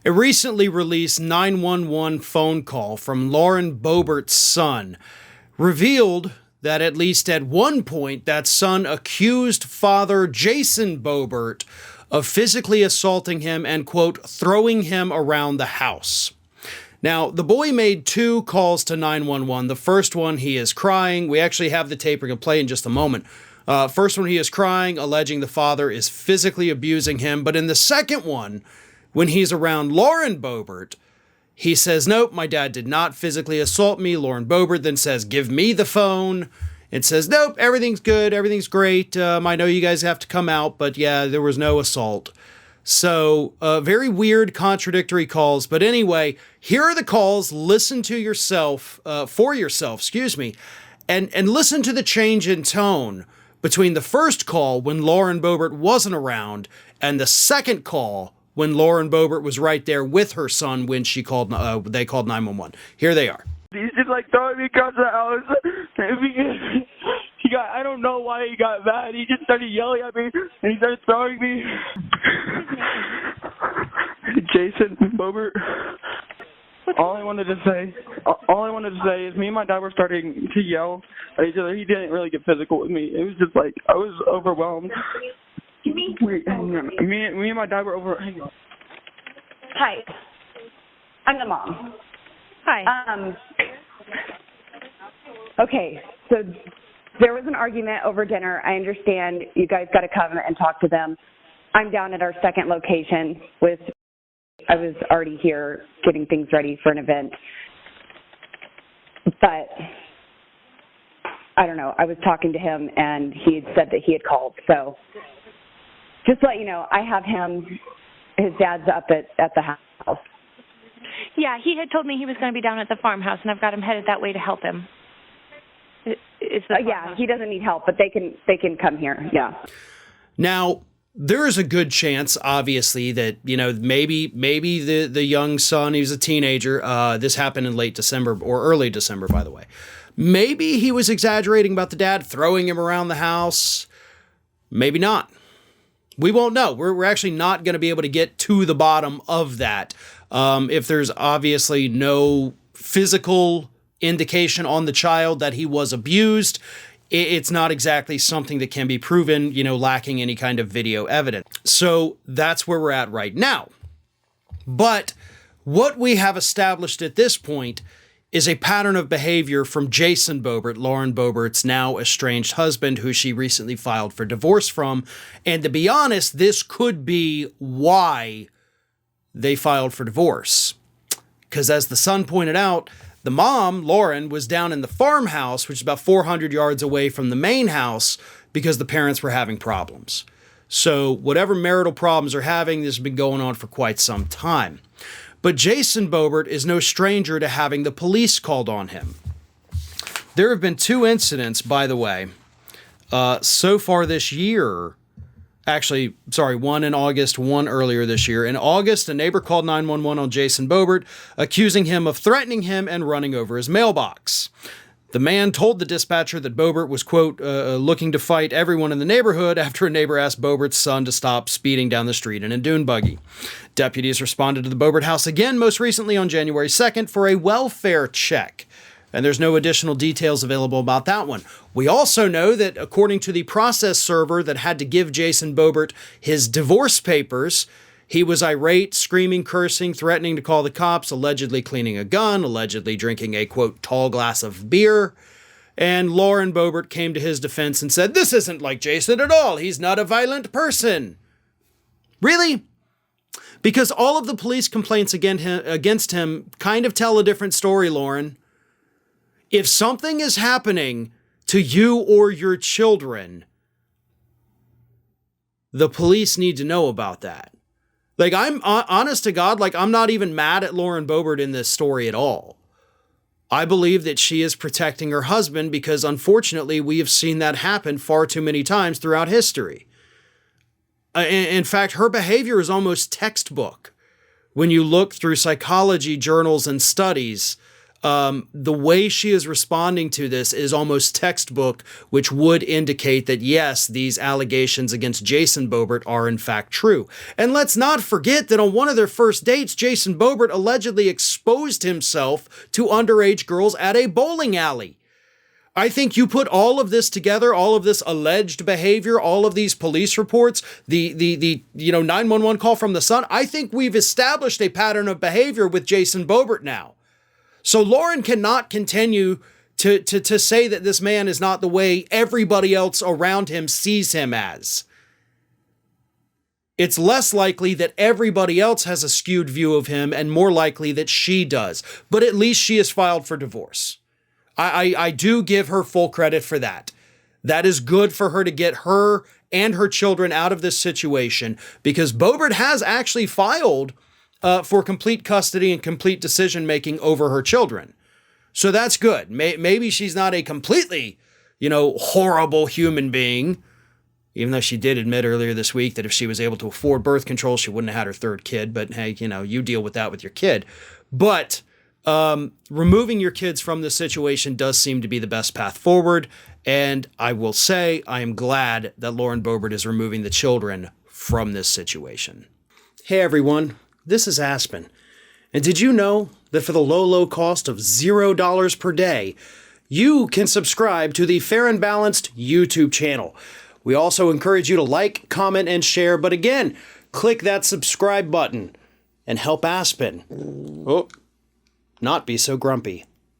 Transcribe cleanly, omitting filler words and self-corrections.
A recently released 911 phone call from Lauren Boebert's son revealed that at least at one point that son accused father Jason Boebert of physically assaulting him and, quote, throwing him around the house. Now, the boy made 2 calls to 911. The first one, he is crying. We actually have the tape we're going to play in just a moment. First one, he is crying, alleging the father is physically abusing him. But in the second one, when he's around Lauren Boebert, he says, nope, my dad did not physically assault me. Lauren Boebert then says, give me the phone. It says, nope, everything's good. Everything's great. I know you guys have to come out, but yeah, there was no assault. So very weird, contradictory calls. But anyway, here are the calls. Listen to yourself, for yourself, and listen to the change in tone between the first call when Lauren Boebert wasn't around and the second call when Lauren Boebert was right there with her son when they called 911. Here they are. He's just like throwing me across the house. I don't know why he got mad. He just started yelling at me and he started throwing me. Jason Boebert. All I wanted to say is me and my dad were starting to yell at each other. He didn't really get physical with me. It was just like I was overwhelmed. Me and my dad were over. Hi. I'm the mom. Hi. Okay, so there was an argument over dinner. I understand you guys got to come and talk to them. I'm down at our second location I was already here getting things ready for an event. But I don't know. I was talking to him and he had said that he had called. So just to let you know, I have his dad's up at the house. Yeah, he had told me he was going to be down at the farmhouse, and I've got him headed that way to help him. Yeah, he doesn't need help, but they can come here. Yeah. Now, there is a good chance, obviously, that, maybe the young son, he was a teenager. This happened in late December or early December, by the way. Maybe he was exaggerating about the dad throwing him around the house. Maybe not. We won't know. We're actually not going to be able to get to the bottom of that. If there's obviously no physical indication on the child that he was abused, it's not exactly something that can be proven, lacking any kind of video evidence. So that's where we're at right now. But what we have established at this point is a pattern of behavior from Jason Boebert, Lauren Boebert's now estranged husband, who she recently filed for divorce from. And to be honest, this could be why they filed for divorce. Because as the son pointed out, the mom, Lauren, was down in the farmhouse, which is about 400 yards away from the main house, because the parents were having problems. So whatever marital problems are having, this has been going on for quite some time. But Jason Boebert is no stranger to having the police called on him. There have been 2 incidents, by the way, so far this year. Actually, sorry, one in August, one earlier this year. In August, a neighbor called 911 on Jason Boebert, accusing him of threatening him and running over his mailbox. The man told the dispatcher that Boebert was, quote, looking to fight everyone in the neighborhood after a neighbor asked Boebert's son to stop speeding down the street in a dune buggy. Deputies responded to the Boebert house again, most recently on January 2nd, for a welfare check. And there's no additional details available about that one. We also know that according to the process server that had to give Jason Boebert his divorce papers, he was irate, screaming, cursing, threatening to call the cops, allegedly cleaning a gun, allegedly drinking a, quote, tall glass of beer. And Lauren Boebert came to his defense and said, this isn't like Jason at all. He's not a violent person. Really? Because all of the police complaints against him kind of tell a different story, Lauren. If something is happening to you or your children, the police need to know about that. Like, I'm honest to God, I'm not even mad at Lauren Boebert in this story at all. I believe that she is protecting her husband because, unfortunately, we have seen that happen far too many times throughout history. In fact, her behavior is almost textbook when you look through psychology journals and studies the way she is responding to this is almost textbook, which would indicate that, yes, these allegations against Jason Boebert are in fact true. And let's not forget that on one of their first dates, Jason Boebert allegedly exposed himself to underage girls at a bowling alley. I think you put all of this together, all of this alleged behavior, all of these police reports, the 911 call from the son. I think we've established a pattern of behavior with Jason Boebert now. So Lauren cannot continue to say that this man is not the way everybody else around him sees him as. It's less likely that everybody else has a skewed view of him and more likely that she does. But at least she has filed for divorce. I do give her full credit for that. That is good for her to get her and her children out of this situation, because Boebert has actually filed for complete custody and complete decision-making over her children. So that's good. Maybe she's not a completely, horrible human being, even though she did admit earlier this week that if she was able to afford birth control, she wouldn't have had her third kid. But hey, you deal with that with your kid. But removing your kids from this situation does seem to be the best path forward. And I will say, I am glad that Lauren Boebert is removing the children from this situation. Hey, everyone. This is Aspen. And did you know that for the low cost of $0 per day, you can subscribe to the Fair and Balanced YouTube channel? We also encourage you to like, comment, and share. But again, click that subscribe button and help Aspen not be so grumpy.